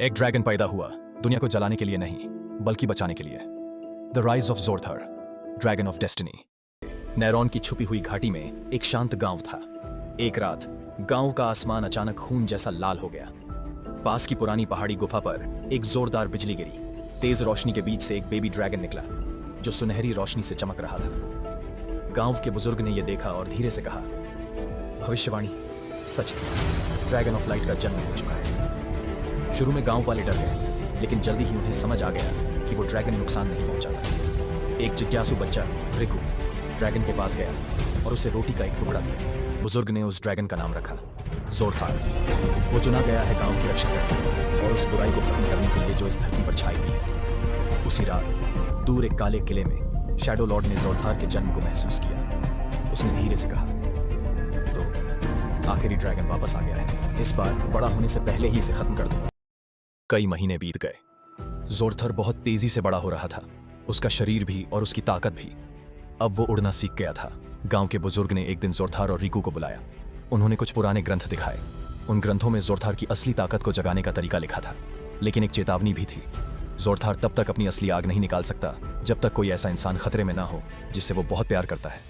एक ड्रैगन पैदा हुआ, दुनिया को जलाने के लिए नहीं बल्कि बचाने के लिए। The rise of Zorthar, dragon of destiny. Nairon की छुपी हुई घाटी में एक शांत गांव था। एक रात गांव का आसमान अचानक खून जैसा लाल हो गया। पास की पुरानी पहाड़ी गुफा पर एक जोरदार बिजली गिरी। तेज रोशनी के बीच से एक बेबी ड्रैगन निकला जो सुनहरी रोशनी से चमक रहा था। गांव के बुजुर्ग ने यह देखा और धीरे से कहा, भविष्यवाणी सच थी, ड्रैगन ऑफ लाइट का जन्म हो चुका है। शुरू में गांव वाले डर गए, लेकिन जल्दी ही उन्हें समझ आ गया कि वो ड्रैगन नुकसान नहीं पहुंचाता। एक जिज्ञासु बच्चा रिकू ड्रैगन के पास गया और उसे रोटी का एक टुकड़ा दिया। बुजुर्ग ने उस ड्रैगन का नाम रखा जोरथार। वो चुना गया है गांव की रक्षा करने और उस बुराई को खत्म करने के लिए जो इस धरती पर छाई हुई है। उसी रात दूर एक काले किले में शैडो लॉर्ड ने जोरथार के जन्म को महसूस किया। उसने धीरे से कहा, तो आखिरी ड्रैगन वापस आ गया है। इस बार बड़ा होने से पहले ही इसे खत्म कर दूंगा। कई महीने बीत गए। जोरथर बहुत तेजी से बड़ा हो रहा था, उसका शरीर भी और उसकी ताकत भी। अब वो उड़ना सीख गया था। गांव के बुजुर्ग ने एक दिन जोरथार और रिकू को बुलाया। उन्होंने कुछ पुराने ग्रंथ दिखाए। उन ग्रंथों में जोरथार की असली ताकत को जगाने का तरीका लिखा था, लेकिन एक चेतावनी भी थी। जोरथार तब तक अपनी असली आग नहीं निकाल सकता जब तक कोई ऐसा इंसान खतरे में ना हो जिससे वो बहुत प्यार करता है।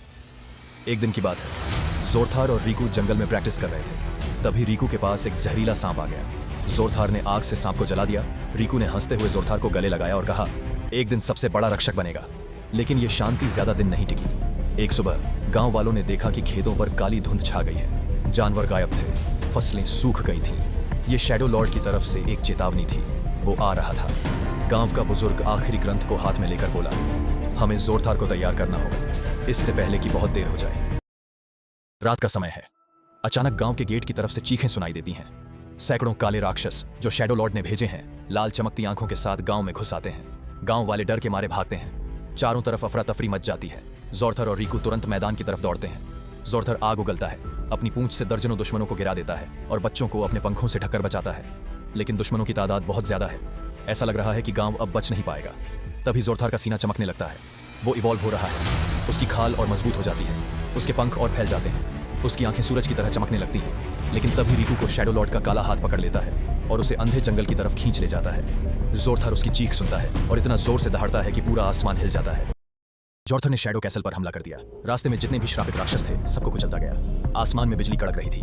एक दिन की बात है, जोरथार और रिकू जंगल में प्रैक्टिस कर रहे थे। तभी रिकू के पास एक जहरीला सांप आ गया। जोरथार ने आग से सांप को जला दिया। रिकू ने हंसते हुए जोरथार को गले लगाया और कहा, एक दिन सबसे बड़ा रक्षक बनेगा। लेकिन यह शांति ज्यादा दिन नहीं टिकी। एक सुबह गांव वालों ने देखा कि खेतों पर काली धुंध छा गई है। जानवर गायब थे, फसलें सूख गई थीं। ये शैडो लॉर्ड की तरफ से एक चेतावनी थी, वो आ रहा था। गांव का बुजुर्ग आखिरी ग्रंथ को हाथ में लेकर बोला, हमें जोरथार को तैयार करना होगा, इससे पहले कि बहुत देर हो जाए। रात का समय है। अचानक गांव के गेट की तरफ से चीखें सुनाई देती हैं। सैकड़ों काले राक्षस जो शैडो लॉर्ड ने भेजे हैं, लाल चमकती आंखों के साथ गांव में घुस आते हैं। गांव वाले डर के मारे भागते हैं। चारों तरफ अफरा तफरी मच जाती है। जोरथर और रिकू तुरंत मैदान की तरफ दौड़ते हैं। जोरथर आग उगलता है, अपनी पूंछ से दर्जनों दुश्मनों को गिरा देता है और बच्चों को अपने पंखों से ढककर बचाता है। लेकिन दुश्मनों की तादाद बहुत ज्यादा है। ऐसा लग रहा है कि गांव अब बच नहीं पाएगा। तभी जोरथार का सीना चमकने लगता है। वो इवॉल्व हो रहा है। उसकी खाल और मजबूत हो जाती है। उसके पंख और फैल जाते हैं। उसकी आंखें सूरज की तरह चमकने लगती हैं। लेकिन तभी रिकू को शैडो लॉर्ड का काला हाथ पकड़ लेता है और उसे अंधे जंगल की तरफ खींच ले जाता है। जोरथर उसकी चीख सुनता है और इतना जोर से दहाड़ता है कि पूरा आसमान हिल जाता है। जोरथर ने शैडो कैसल पर हमला कर दिया। रास्ते में जितने भी श्रापित राक्षस थे, सबको कुचलता गया। आसमान में बिजली कड़क रही थी।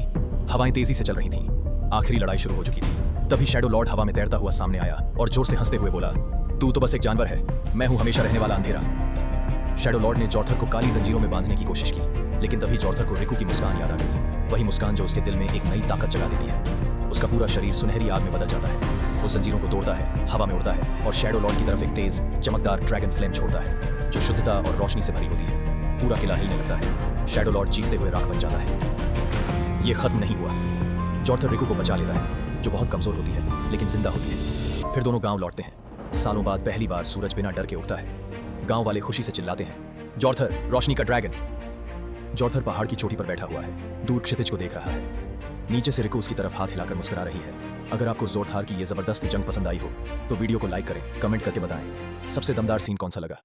हवाएं तेजी से चल रही थीं। आखिरी लड़ाई शुरू हो चुकी थी। तभी शैडो लॉर्ड हवा में तैरता हुआ सामने आया और जोर से हंसते हुए बोला, तू तो बस एक जानवर है, मैं हूं हमेशा रहने वाला अंधेरा। शैडो लॉर्ड ने जोरथर को काली जंजीरों में बांधने की कोशिश की, लेकिन तभी जोरथर को रिकू की मुस्कान याद आ गई। वही मुस्कान जो उसके दिल में एक नई ताकत जगा देती है। उसका पूरा शरीर सुनहरी आग में बदल जाता है। वो जंजीरों को तोड़ता है, हवा में उड़ता है और शैडो लॉर्ड की तरफ एक तेज चमकदार ड्रैगन फ्लेम छोड़ता है जो शुद्धता और रोशनी से भरी होती है। पूरा किला हिलने लगता है। शैडो लॉर्ड चीखते हुए राख बन जाता है। ये खत्म नहीं हुआ। जोरथर रिकू को बचा लेता है, जो बहुत कमजोर होती है लेकिन जिंदा होती है। फिर दोनों गांव लौटते हैं। सालों बाद पहली बार सूरज बिना डर के उगता है। गांव वाले खुशी से चिल्लाते हैं, जोरथर, रोशनी का ड्रैगन। जोरथर पहाड़ की चोटी पर बैठा हुआ है, दूर क्षितिज को देख रहा है। नीचे से रिकू उसकी तरफ हाथ हिलाकर मुस्कुरा रही है। अगर आपको जोरथार की ये जबरदस्त जंग पसंद आई हो तो वीडियो को लाइक करें, कमेंट करके बताएं सबसे दमदार सीन कौन सा लगा।